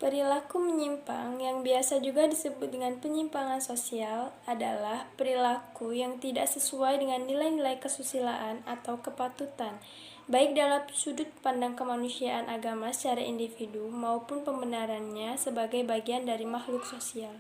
Perilaku menyimpang, yang biasa juga disebut dengan penyimpangan sosial, adalah perilaku yang tidak sesuai dengan nilai-nilai kesusilaan atau kepatutan, baik dalam sudut pandang kemanusiaan agama secara individu maupun pembenarannya sebagai bagian dari makhluk sosial.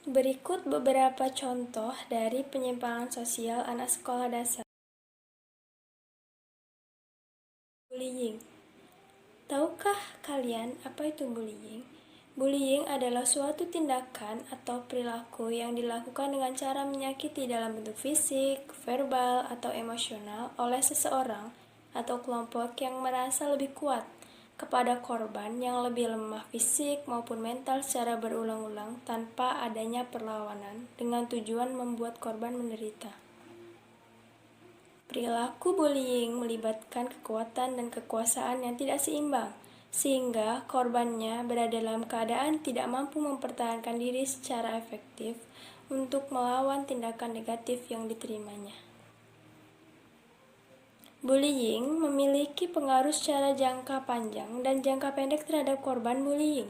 Berikut beberapa contoh dari penyimpangan sosial anak sekolah dasar. Bullying. Tahukah kalian apa itu bullying? Bullying adalah suatu tindakan atau perilaku yang dilakukan dengan cara menyakiti dalam bentuk fisik, verbal, atau emosional oleh seseorang atau kelompok yang merasa lebih kuat kepada korban yang lebih lemah fisik maupun mental secara berulang-ulang tanpa adanya perlawanan dengan tujuan membuat korban menderita. Perilaku bullying melibatkan kekuatan dan kekuasaan yang tidak seimbang, sehingga korbannya berada dalam keadaan tidak mampu mempertahankan diri secara efektif untuk melawan tindakan negatif yang diterimanya. Bullying memiliki pengaruh secara jangka panjang dan jangka pendek terhadap korban bullying.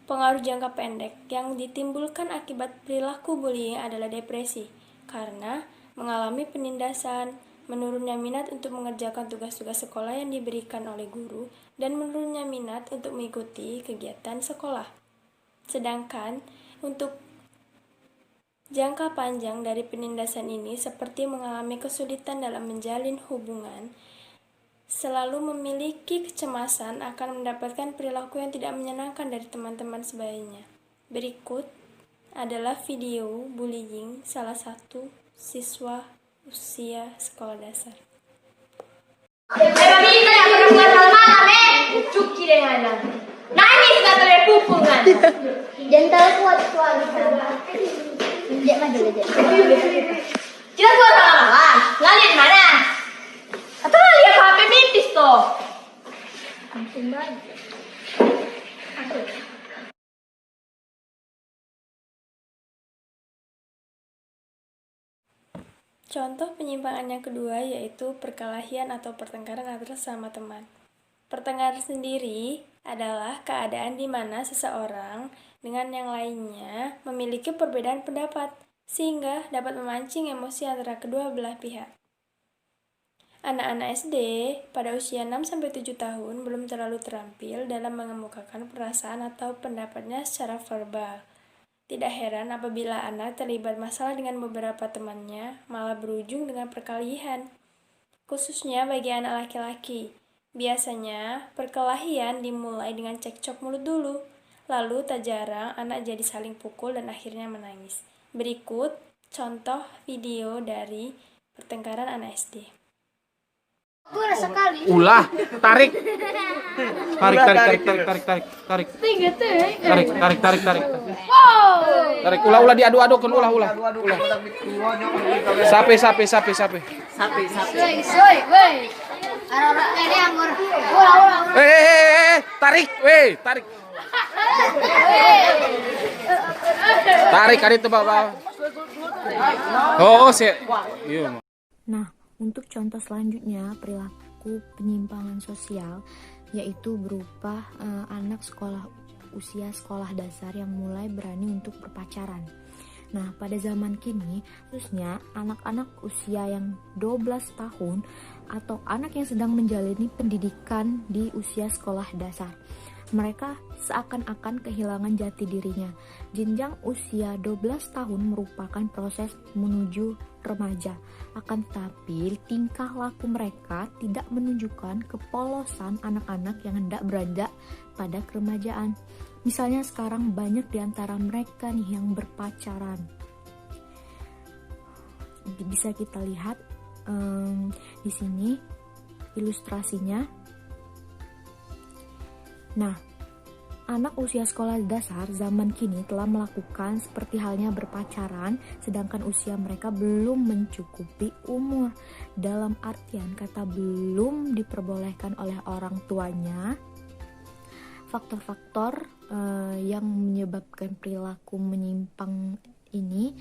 Pengaruh jangka pendek yang ditimbulkan akibat perilaku bullying adalah depresi, karena mengalami penindasan, menurunnya minat untuk mengerjakan tugas-tugas sekolah yang diberikan oleh guru, dan menurunnya minat untuk mengikuti kegiatan sekolah. Sedangkan untuk jangka panjang dari penindasan ini seperti mengalami kesulitan dalam menjalin hubungan, selalu memiliki kecemasan akan mendapatkan perilaku yang tidak menyenangkan dari teman-teman sebayanya. Berikut adalah video bullying salah satu siswa usia sekolah dasar. Bambina yang perempuan malam cuci dengan nangis gak terpupungan. Jangan kuat suara. Menjak maju aja. Kita buat malam ngalir mana? Atau lihat HP mitis toh? Langsung banget. Contoh penyimpangan yang kedua yaitu perkelahian atau pertengkaran antara sesama teman. Pertengkaran sendiri adalah keadaan di mana seseorang dengan yang lainnya memiliki perbedaan pendapat, sehingga dapat memancing emosi antara kedua belah pihak. Anak-anak SD pada usia 6-7 tahun belum terlalu terampil dalam mengemukakan perasaan atau pendapatnya secara verbal. Tidak heran apabila anak terlibat masalah dengan beberapa temannya, malah berujung dengan perkelahian. Khususnya bagi anak laki-laki. Biasanya, perkelahian dimulai dengan cekcok mulut dulu. Lalu tak jarang anak jadi saling pukul dan akhirnya menangis. Berikut contoh video dari pertengkaran anak SD. Kurang sekali. Ulah, tarik. Tarik. Tarik, ulah diadu-adukan, ulah. Sape. Soy, woi. Ara ini anggur. Ulah. Tarik. Tarik kali itu, Bapak. Oh, sih. Iya. Nah, untuk contoh selanjutnya perilaku penyimpangan sosial yaitu berupa anak usia sekolah dasar yang mulai berani untuk berpacaran. Nah, pada zaman kini khususnya anak-anak usia yang 12 tahun atau anak yang sedang menjalani pendidikan di usia sekolah dasar. Mereka seakan-akan kehilangan jati dirinya. Jenjang usia 12 tahun merupakan proses menuju remaja. Akan tetapi tingkah laku mereka tidak menunjukkan kepolosan anak-anak yang hendak beranjak pada keremajaan. Misalnya sekarang banyak di antara mereka nih yang berpacaran. Bisa kita lihat di sini ilustrasinya. Nah, anak usia sekolah dasar zaman kini telah melakukan seperti halnya berpacaran, sedangkan usia mereka belum mencukupi umur. Dalam artian kata belum diperbolehkan oleh orang tuanya. Faktor-faktor yang menyebabkan perilaku menyimpang ini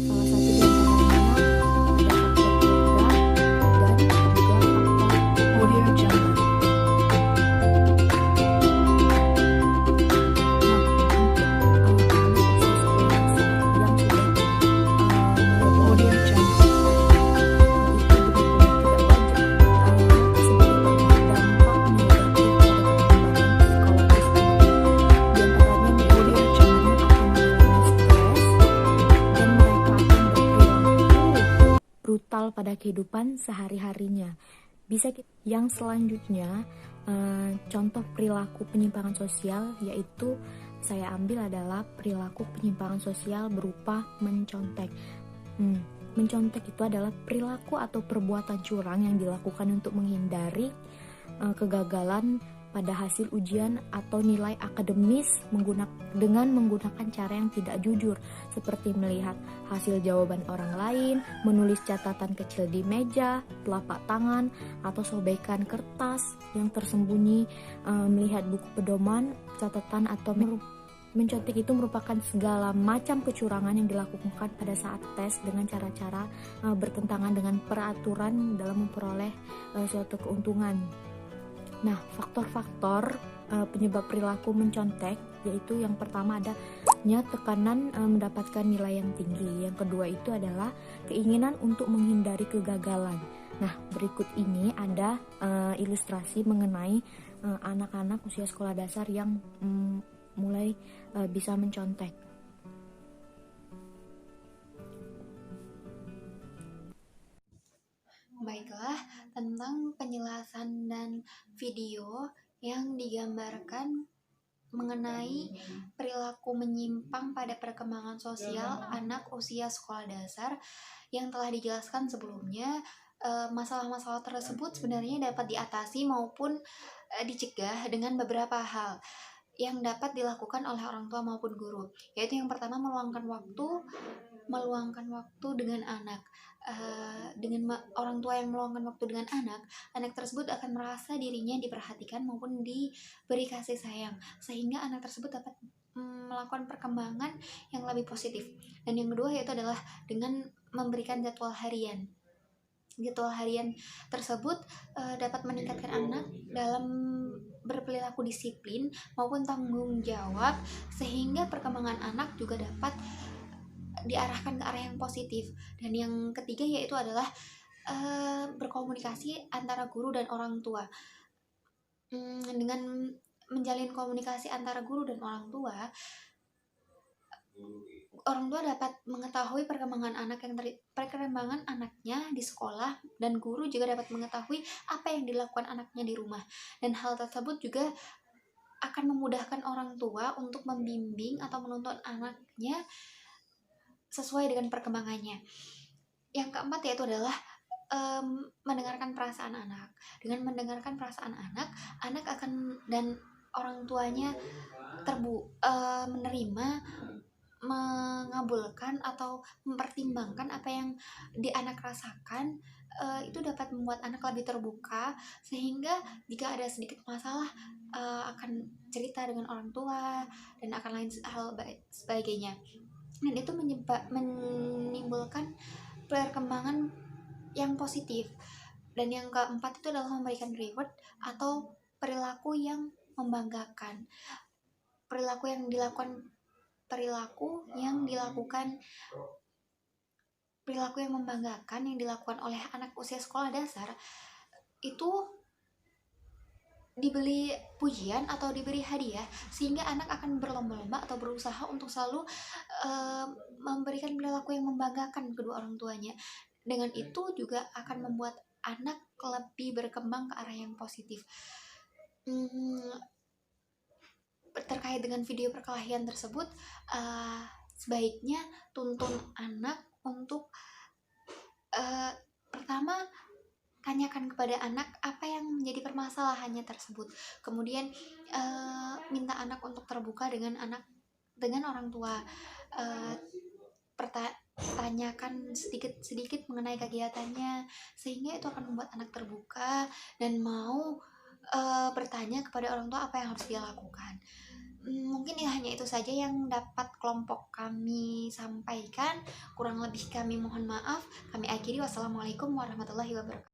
salah satu di antaranya ada faktor keluarga dan juga faktor vital pada kehidupan sehari-harinya. Yang selanjutnya, contoh perilaku penyimpangan sosial, yaitu saya ambil adalah perilaku penyimpangan sosial berupa mencontek. Mencontek itu adalah perilaku atau perbuatan curang yang dilakukan untuk menghindari kegagalan pada hasil ujian atau nilai akademis dengan menggunakan cara yang tidak jujur, seperti melihat hasil jawaban orang lain, menulis catatan kecil di meja, telapak tangan, atau sobekan kertas yang tersembunyi, melihat buku pedoman, catatan, atau mencontek itu merupakan segala macam kecurangan yang dilakukan pada saat tes dengan cara-cara bertentangan dengan peraturan dalam memperoleh suatu keuntungan. Nah, faktor-faktor penyebab perilaku mencontek, yaitu yang pertama adanya tekanan mendapatkan nilai yang tinggi. Yang kedua itu adalah keinginan untuk menghindari kegagalan. Nah, berikut ini ada ilustrasi mengenai anak-anak usia sekolah dasar yang mulai bisa mencontek. Baiklah, tentang penjelasan dan video yang digambarkan mengenai perilaku menyimpang pada perkembangan sosial anak usia sekolah dasar yang telah dijelaskan sebelumnya. Masalah-masalah tersebut sebenarnya dapat diatasi maupun dicegah dengan beberapa hal yang dapat dilakukan oleh orang tua maupun guru, yaitu yang pertama meluangkan waktu dengan anak. Dengan orang tua yang meluangkan waktu dengan anak tersebut akan merasa dirinya diperhatikan maupun diberi kasih sayang, sehingga anak tersebut dapat melakukan perkembangan yang lebih positif. Dan yang kedua yaitu adalah dengan memberikan jadwal harian. Jadwal harian tersebut dapat meningkatkan anak dalam berperilaku disiplin maupun tanggung jawab, sehingga perkembangan anak juga dapat diarahkan ke arah yang positif. Dan yang ketiga yaitu adalah berkomunikasi antara guru dan orang tua. Dengan menjalin komunikasi antara guru dan orang tua dapat mengetahui perkembangan anaknya di sekolah, dan guru juga dapat mengetahui apa yang dilakukan anaknya di rumah. Dan hal tersebut juga akan memudahkan orang tua untuk membimbing atau menuntun anaknya sesuai dengan perkembangannya. Yang keempat yaitu adalah mendengarkan perasaan anak. Dengan mendengarkan perasaan anak akan dan orang tuanya menerima, mengabulkan atau mempertimbangkan apa yang anak rasakan. Itu dapat membuat anak lebih terbuka, sehingga jika ada sedikit masalah akan cerita dengan orang tua dan akan lain hal sebagainya. Dan itu menimbulkan perkembangan yang positif. Dan yang keempat itu adalah memberikan reward atau perilaku yang membanggakan. Perilaku yang membanggakan yang dilakukan oleh anak usia sekolah dasar itu diberi pujian atau diberi hadiah, sehingga anak akan berlomba-lomba atau berusaha untuk selalu memberikan perilaku yang membanggakan kedua orang tuanya. Dengan itu juga akan membuat anak lebih berkembang ke arah yang positif. Terkait dengan video perkelahian tersebut, sebaiknya tuntun anak untuk pertama tanyakan kepada anak apa yang menjadi permasalahannya tersebut. Kemudian minta anak untuk terbuka dengan orang tua. Tanyakan sedikit mengenai kegiatannya, sehingga itu akan membuat anak terbuka dan mau bertanya kepada orang tua apa yang harus dia lakukan. Mungkin hanya itu saja yang dapat kelompok kami sampaikan. Kurang lebih kami mohon maaf. Kami akhiri. Wassalamualaikum warahmatullahi wabarakatuh.